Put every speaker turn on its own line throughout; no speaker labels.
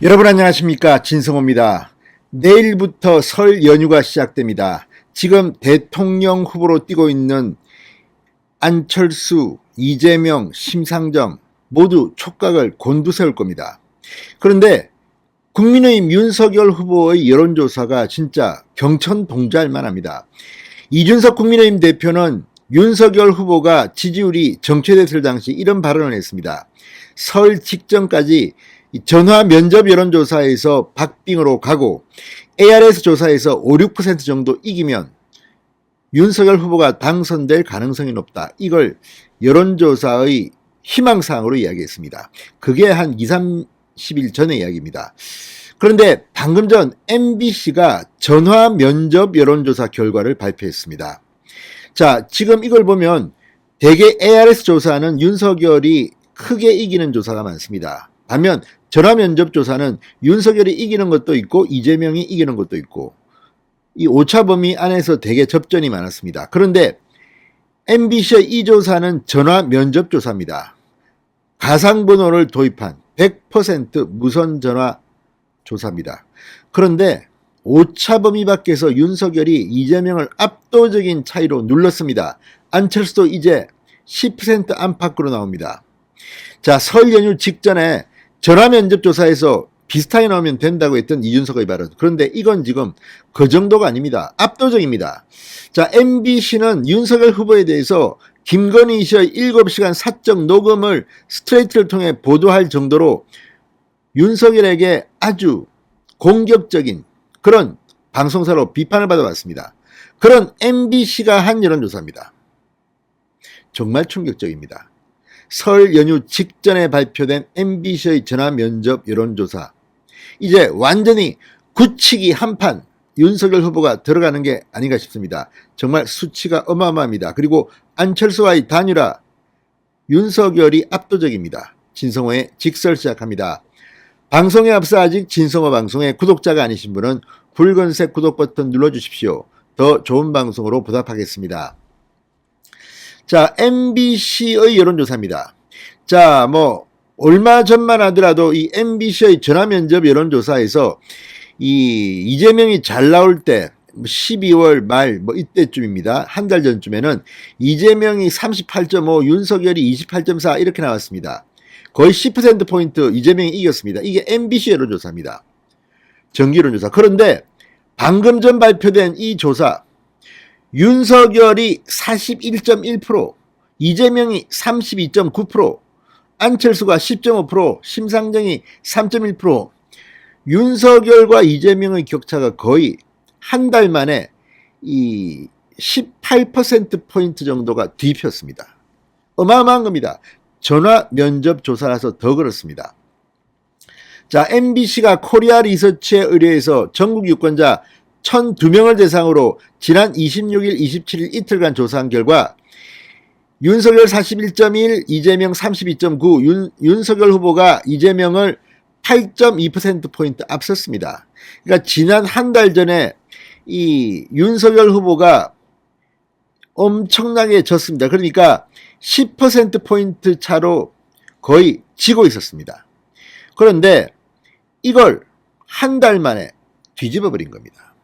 여러분 안녕하십니까, 진성호입니다. 내일부터 설 연휴가 시작됩니다. 지금 대통령 후보로 뛰고 있는 안철수, 이재명, 심상정 모두 촉각을 곤두세울 겁니다. 그런데 국민의힘 윤석열 후보의 여론조사가 진짜 경천동조할 만합니다. 이준석 국민의힘 대표는 윤석열 후보가 지지율이 정체됐을 당시 이런 발언을 했습니다. 설 직전까지 전화 면접 여론조사에서 박빙으로 가고 ARS 조사에서 5, 6% 정도 이기면 윤석열 후보가 당선될 가능성이 높다. 이걸 여론조사의 희망사항으로 이야기했습니다. 그게 한 2, 30일 전의 이야기입니다. 그런데 방금 전 MBC가 전화 면접 여론조사 결과를 발표했습니다. 자, 지금 이걸 보면 대개 ARS 조사는 윤석열이 크게 이기는 조사가 많습니다. 반면 전화 면접 조사는 윤석열이 이기는 것도 있고 이재명이 이기는 것도 있고 이 오차 범위 안에서 되게 접전이 많았습니다. 그런데 MBC의 이 조사는 전화 면접 조사입니다. 가상번호를 도입한 100% 무선 전화 조사입니다. 그런데 오차 범위 밖에서 윤석열이 이재명을 압도적인 차이로 눌렀습니다. 안철수도 이제 10% 안팎으로 나옵니다. 자, 설 연휴 직전에 전화 면접 조사에서 비슷하게 나오면 된다고 했던 이준석의 발언. 그런데 이건 지금 그 정도가 아닙니다. 압도적입니다. 자, MBC는 윤석열 후보에 대해서 김건희 씨의 7시간 사적 녹음을 스트레이트를 통해 보도할 정도로 윤석열에게 아주 공격적인 그런 방송사로 비판을 받아왔습니다. 그런 MBC가 한 여론조사입니다. 정말 충격적입니다. 설 연휴 직전에 발표된 MBC의 전화 면접 여론조사. 이제 완전히 굳히기 한판 윤석열 후보가 들어가는 게 아닌가 싶습니다. 정말 수치가 어마어마합니다. 그리고 안철수와의 단일화, 윤석열이 압도적입니다. 진성호의 직설 시작합니다. 방송에 앞서 아직 진성호 방송의 구독자가 아니신 분은 붉은색 구독 버튼 눌러주십시오. 더 좋은 방송으로 보답하겠습니다. 자, MBC의 여론조사입니다. 자, 얼마 전만 하더라도 이 MBC의 전화면접 여론조사에서 이재명이 잘 나올 때 12월 말 이때쯤입니다. 한 달 전쯤에는 이재명이 38.5, 윤석열이 28.4 이렇게 나왔습니다. 거의 10%포인트 이재명이 이겼습니다. 이게 MBC 여론조사입니다. 정기 여론조사. 그런데 방금 전 발표된 이 조사, 윤석열이 41.1%, 이재명이 32.9%, 안철수가 10.5%, 심상정이 3.1%, 윤석열과 이재명의 격차가 거의 한 달 만에 이 18%포인트 정도가 뒤집혔습니다. 어마어마한 겁니다. 전화 면접 조사라서 더 그렇습니다. 자, MBC가 코리아 리서치에 의뢰해서 전국 유권자 1,002명을 대상으로 지난 26일, 27일 이틀간 조사한 결과 윤석열 41.1, 이재명 32.9, 윤석열 후보가 이재명을 8.2%포인트 앞섰습니다. 그러니까 지난 한 달 전에 이 윤석열 후보가 엄청나게 졌습니다. 그러니까 10%포인트 차로 거의 지고 있었습니다. 그런데 이걸 한 달 만에 뒤집어 버린 겁니다.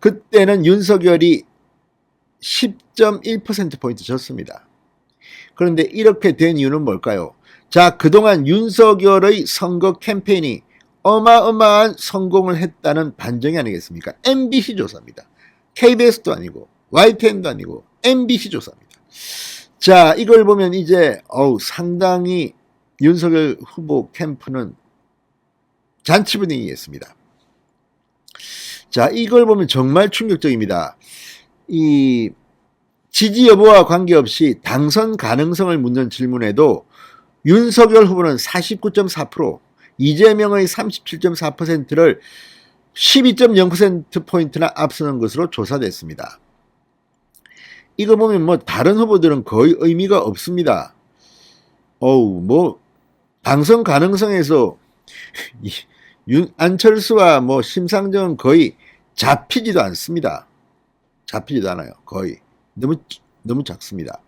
그때는 윤석열이 10.1%포인트 졌습니다. 그런데 이렇게 된 이유는 뭘까요? 자, 그동안 윤석열의 선거 캠페인이 어마어마한 성공을 했다는 반증이 아니겠습니까? MBC 조사입니다. KBS도 아니고 YTN도 아니고 MBC 조사입니다. 자, 이걸 보면 이제 상당히 윤석열 후보 캠프는 잔치 분위기였습니다. 자, 이걸 보면 정말 충격적입니다. 이 지지 여부와 관계없이 당선 가능성을 묻는 질문에도 윤석열 후보는 49.4%, 이재명의 37.4%를 12.0%포인트나 앞서는 것으로 조사됐습니다. 이거 보면 다른 후보들은 거의 의미가 없습니다. 당선 가능성에서 안철수와 심상정은 거의 잡히지도 않습니다. 잡히지도 않아요. 거의. 너무 작습니다.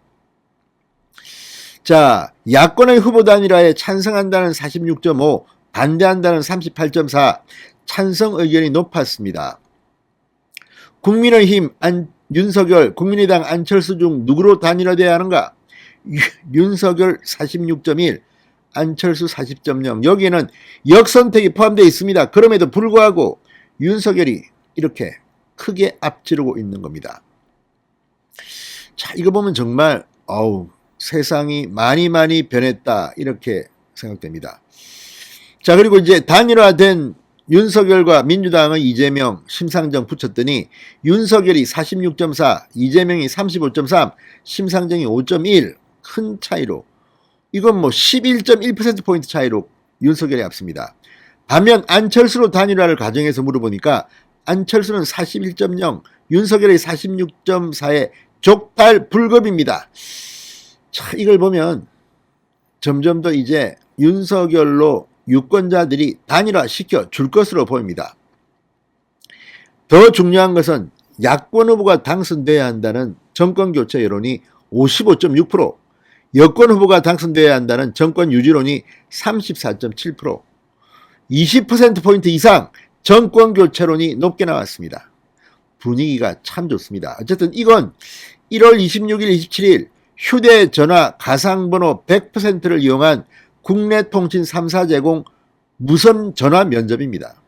자, 야권의 후보 단일화에 찬성한다는 46.5, 반대한다는 38.4, 찬성 의견이 높았습니다. 국민의힘 윤석열, 국민의당 안철수 중 누구로 단일화돼야 하는가? 윤석열 46.1, 안철수 40.0. 여기에는 역선택이 포함되어 있습니다. 그럼에도 불구하고 윤석열이 이렇게 크게 앞지르고 있는 겁니다. 자, 이거 보면 정말 세상이 많이 변했다 이렇게 생각됩니다. 자, 그리고 이제 단일화된 윤석열과 민주당의 이재명, 심상정 붙였더니 윤석열이 46.4, 이재명이 35.3, 심상정이 5.1, 큰 차이로, 이건 뭐 11.1%포인트 차이로 윤석열이 앞섭니다. 반면 안철수로 단일화를 가정해서 물어보니까 안철수는 41.0, 윤석열이 46.4에 족달 불급입니다. 자, 이걸 보면 점점 더 이제 윤석열로 유권자들이 단일화 시켜 줄 것으로 보입니다. 더 중요한 것은 야권 후보가 당선돼야 한다는 정권교체 여론이 55.6%, 여권 후보가 당선돼야 한다는 정권 유지론이 34.7%, 20%포인트 이상 정권교체론이 높게 나왔습니다. 분위기가 참 좋습니다. 어쨌든 이건 1월 26일, 27일 휴대전화 가상번호 100%를 이용한 국내 통신 3사 제공 무선 전화 면접입니다.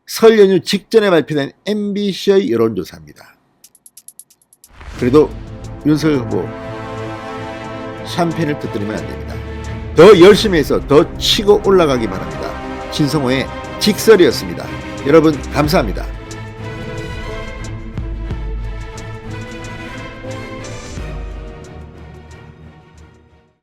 설 연휴 직전에 발표된 MBC의 여론조사입니다. 그래도 윤석열 후보 샴페인을 터뜨리면 안 됩니다. 더 열심히 해서 더 치고 올라가기 바랍니다. 진성호의 직설이었습니다. 여러분 감사합니다.